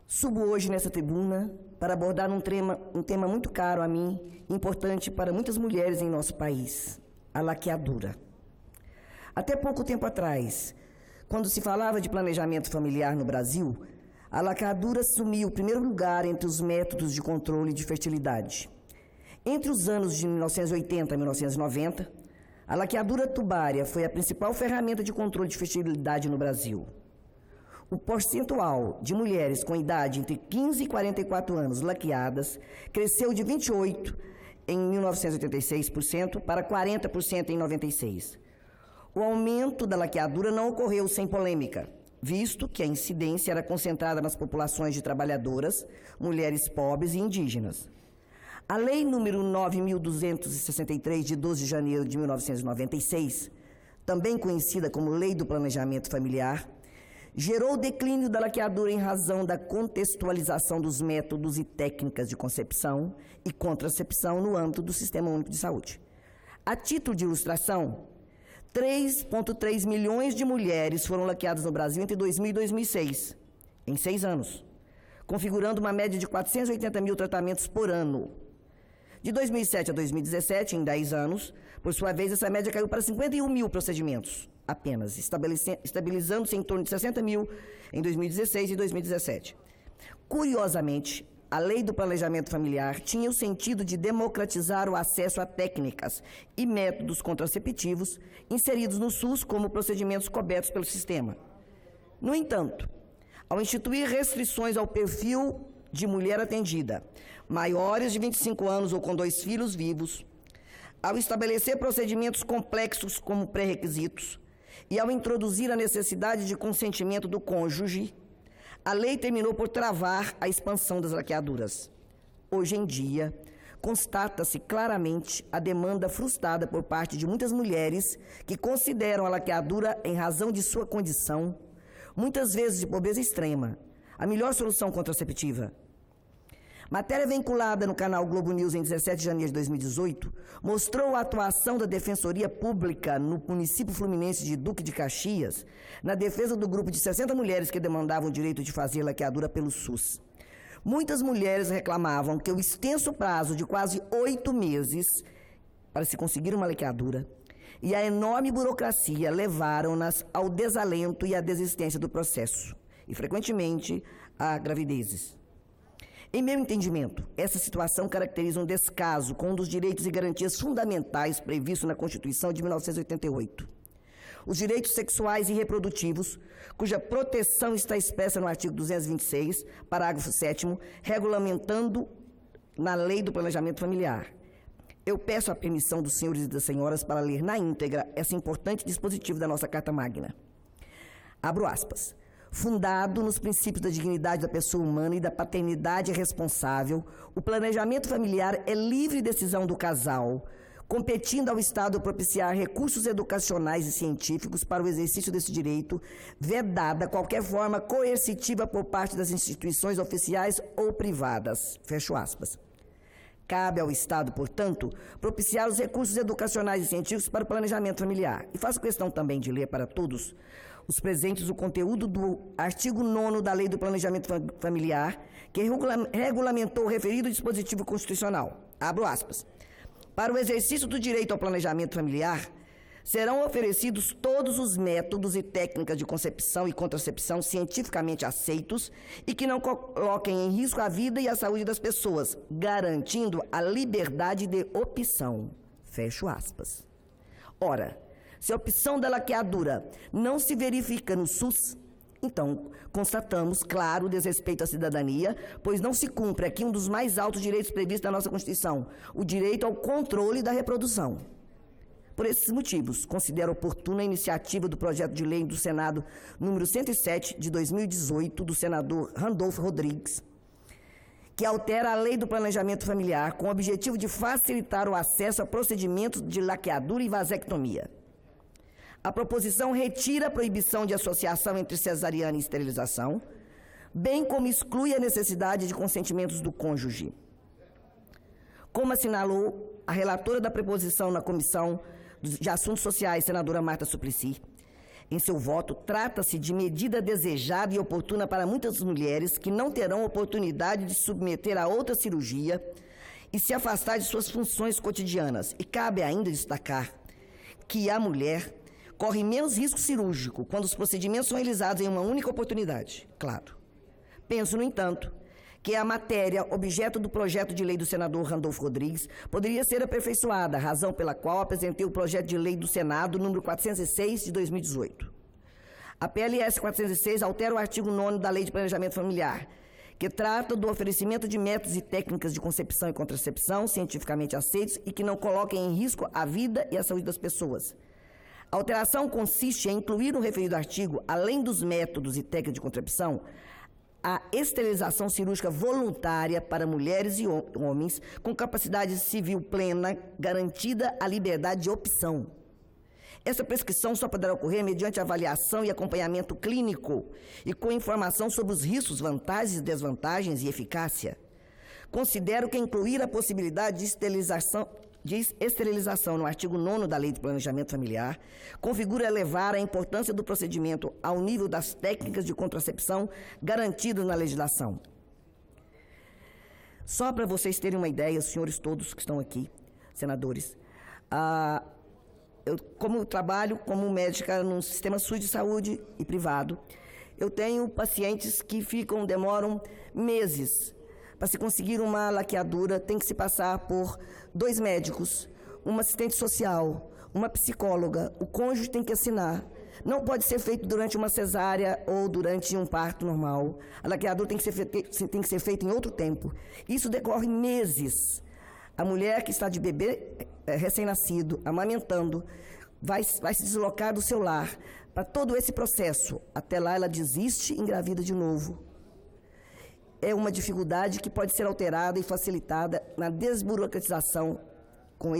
Subo hoje nessa tribuna para abordar um tema muito caro a mim e importante para muitas mulheres em nosso país, a laqueadura. Até pouco tempo atrás, quando se falava de planejamento familiar no Brasil, a laqueadura assumia o primeiro lugar entre os métodos de controle de fertilidade. Entre os anos de 1980 e 1990, a laqueadura tubária foi a principal ferramenta de controle de fertilidade no Brasil. O percentual de mulheres com idade entre 15 e 44 anos laqueadas cresceu de 28% em 1986% para 40% em 96%. O aumento da laqueadura não ocorreu sem polêmica, visto que a incidência era concentrada nas populações de trabalhadoras, mulheres pobres e indígenas. A Lei número 9.263, de 12 de janeiro de 1996, também conhecida como Lei do Planejamento Familiar, gerou o declínio da laqueadura em razão da contextualização dos métodos e técnicas de concepção e contracepção no âmbito do Sistema Único de Saúde. A título de ilustração, 3,3 milhões de mulheres foram laqueadas no Brasil entre 2000 e 2006, em 6 anos, configurando uma média de 480 mil tratamentos por ano. De 2007 a 2017, em 10 anos, por sua vez, essa média caiu para 51 mil procedimentos, apenas, estabilizando-se em torno de 60 mil em 2016 e 2017. Curiosamente, a Lei do Planejamento Familiar tinha o sentido de democratizar o acesso a técnicas e métodos contraceptivos inseridos no SUS como procedimentos cobertos pelo sistema. No entanto, ao instituir restrições ao perfil de mulher atendida, maiores de 25 anos ou com 2 filhos vivos, ao estabelecer procedimentos complexos como pré-requisitos e ao introduzir a necessidade de consentimento do cônjuge, a lei terminou por travar a expansão das laqueaduras. Hoje em dia, constata-se claramente a demanda frustrada por parte de muitas mulheres que consideram a laqueadura, em razão de sua condição, muitas vezes de pobreza extrema, a melhor solução contraceptiva. Matéria vinculada no canal Globo News em 17 de janeiro de 2018 mostrou a atuação da Defensoria Pública no município fluminense de Duque de Caxias na defesa do grupo de 60 mulheres que demandavam o direito de fazer laqueadura pelo SUS. Muitas mulheres reclamavam que o extenso prazo de quase 8 meses para se conseguir uma laqueadura e a enorme burocracia levaram-nas ao desalento e à desistência do processo, e frequentemente a gravidezes. Em meu entendimento, essa situação caracteriza um descaso com um dos direitos e garantias fundamentais previstos na Constituição de 1988. Os direitos sexuais e reprodutivos, cuja proteção está expressa no artigo 226, parágrafo 7º, regulamentando na Lei do Planejamento Familiar. Eu peço a permissão dos senhores e das senhoras para ler na íntegra esse importante dispositivo da nossa Carta Magna. Abro aspas. Fundado nos princípios da dignidade da pessoa humana e da paternidade responsável, o planejamento familiar é livre decisão do casal, competindo ao Estado propiciar recursos educacionais e científicos para o exercício desse direito, vedada qualquer forma coercitiva por parte das instituições oficiais ou privadas. Fecho aspas. Cabe ao Estado, portanto, propiciar os recursos educacionais e científicos para o planejamento familiar. E faço questão também de ler para todos os presentes o conteúdo do artigo 9º da Lei do Planejamento Familiar, que regulamentou o referido dispositivo constitucional. Abro aspas. Para o exercício do direito ao planejamento familiar, serão oferecidos todos os métodos e técnicas de concepção e contracepção cientificamente aceitos e que não coloquem em risco a vida e a saúde das pessoas, garantindo a liberdade de opção. Fecho aspas. Ora, se a opção da laqueadura não se verifica no SUS, então constatamos, claro, desrespeito à cidadania, pois não se cumpre aqui um dos mais altos direitos previstos na nossa Constituição, o direito ao controle da reprodução. Por esses motivos, considero oportuna a iniciativa do projeto de lei do Senado número 107, de 2018, do senador Randolfo Rodrigues, que altera a Lei do Planejamento Familiar com o objetivo de facilitar o acesso a procedimentos de laqueadura e vasectomia. A proposição retira a proibição de associação entre cesariana e esterilização, bem como exclui a necessidade de consentimentos do cônjuge. Como assinalou a relatora da proposição na Comissão de Assuntos Sociais, senadora Marta Suplicy, Em seu voto, trata-se de medida desejada e oportuna para muitas mulheres que não terão oportunidade de se submeter a outra cirurgia e se afastar de suas funções cotidianas. E cabe ainda destacar que a mulher corre menos risco cirúrgico quando os procedimentos são realizados em uma única oportunidade, claro. Penso, no entanto, que a matéria, objeto do projeto de lei do senador Randolfo Rodrigues, poderia ser aperfeiçoada, razão pela qual apresentei o projeto de lei do Senado, número 406, de 2018. A PLS 406 altera o artigo 9º da Lei de Planejamento Familiar, que trata do oferecimento de métodos e técnicas de concepção e contracepção cientificamente aceitos e que não coloquem em risco a vida e a saúde das pessoas. A alteração consiste em incluir no referido artigo, além dos métodos e técnicas de contracepção, a esterilização cirúrgica voluntária para mulheres e homens com capacidade civil plena, garantida a liberdade de opção. Essa prescrição só poderá ocorrer mediante avaliação e acompanhamento clínico e com informação sobre os riscos, vantagens, desvantagens e eficácia. Considero que incluir a possibilidade de esterilização no artigo 9º da Lei de Planejamento Familiar configura elevar a importância do procedimento ao nível das técnicas de contracepção garantidas na legislação. Só para vocês terem uma ideia, os senhores todos que estão aqui, senadores, como trabalho como médica no sistema SUS de saúde e privado, eu tenho pacientes que demoram meses. Para se conseguir uma laqueadura, tem que se passar por 2 médicos, uma assistente social, uma psicóloga, o cônjuge tem que assinar. Não pode ser feito durante uma cesárea ou durante um parto normal. A laqueadura tem que ser feita em outro tempo. Isso decorre meses. A mulher que está de bebê recém-nascido, amamentando, vai se deslocar do seu lar para todo esse processo. Até lá ela desiste e engravida de novo. É uma dificuldade que pode ser alterada e facilitada na desburocratização com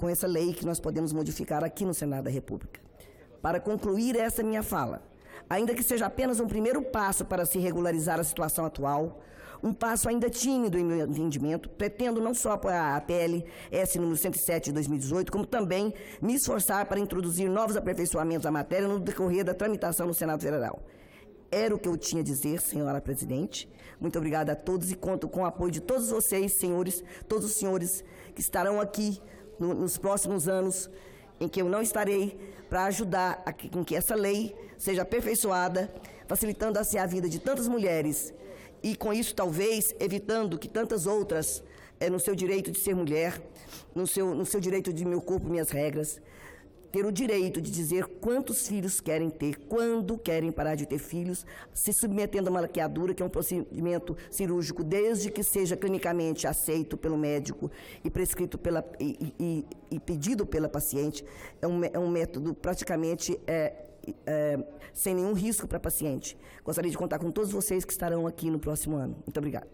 essa lei que nós podemos modificar aqui no Senado da República. Para concluir essa minha fala, ainda que seja apenas um primeiro passo para se regularizar a situação atual, um passo ainda tímido em meu entendimento, pretendo não só apoiar a PLS número 107 de 2018, como também me esforçar para introduzir novos aperfeiçoamentos à matéria no decorrer da tramitação no Senado Federal. Era o que eu tinha a dizer, senhora presidente. Muito obrigada a todos e conto com o apoio de todos vocês, senhores, todos os senhores que estarão aqui nos próximos anos, em que eu não estarei, para ajudar com que essa lei seja aperfeiçoada, facilitando assim a vida de tantas mulheres e, com isso, talvez, evitando que tantas outras, no seu direito de ser mulher, no seu direito de meu corpo, minhas regras, ter o direito de dizer quantos filhos querem ter, quando querem parar de ter filhos, se submetendo a uma laqueadura, que é um procedimento cirúrgico, desde que seja clinicamente aceito pelo médico e prescrito e pedido pela paciente. É um método praticamente sem nenhum risco para a paciente. Gostaria de contar com todos vocês que estarão aqui no próximo ano. Muito obrigada.